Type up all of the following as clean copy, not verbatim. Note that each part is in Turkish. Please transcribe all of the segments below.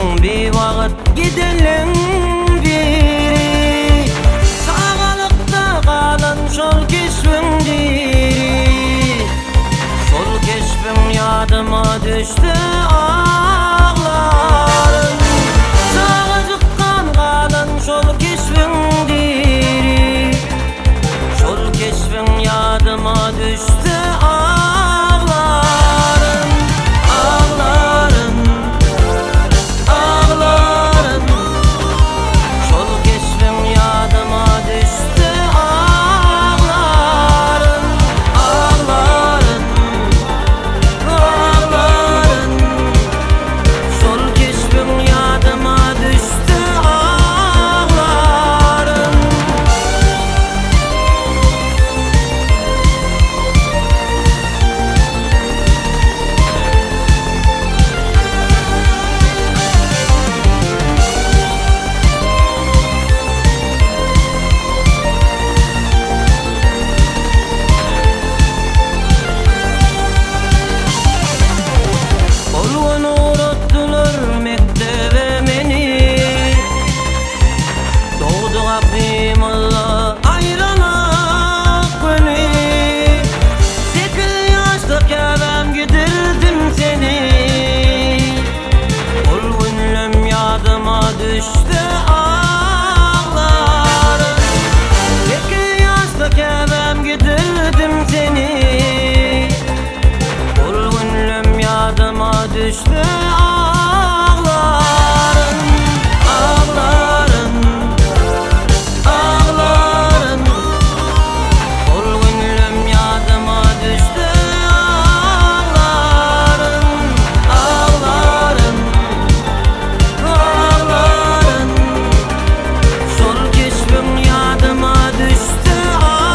Oldun bir vakit gidelim biri, sağalıkta kalan şol keşfim diri. Şol keşfim yadıma düştü ağlarım, sağacıkkan kalan şol keşfim diri. Şol keşfim yadıma düştü ağlarım, ağlarım, ağlarım. Şol keşfim yadıma düştü ağlarım, ağlarım, ağlarım. Şol keşfim yadıma düştü ağlarım. Olgun uğrattılar mektebe meni, doğdu Rabbim Allah ayrılak beni. 8 yaşta kebem gidirdim seni, ol günlüm yadıma düştü ağlarım. 8 yaşta kebem gidirdim seni, ol günlüm yadıma düştü ağlarım, ağlarım, ağlarım. Ol günlüm yadıma düştü ağlarım, ağlarım, ağlarım. Şol keşfim yadıma düştü ağlarım.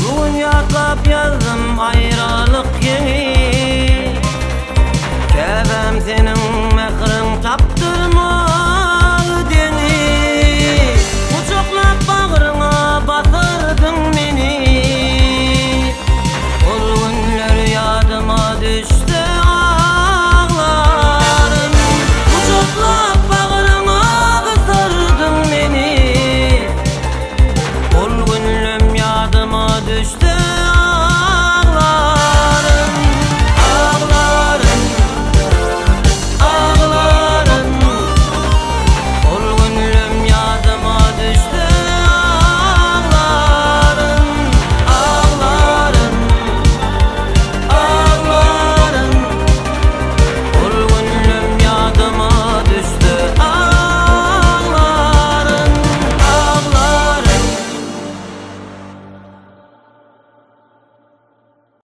Bugün yatlap yazdım ayrılık yeni, kebem senin mehrin kaptırmalı deni. Kucaklap bağrına batırdın beni, ol günler yadıma düştü ağlarım. Kucaklap bağrına batırdın beni, ol günlüm yadıma düştü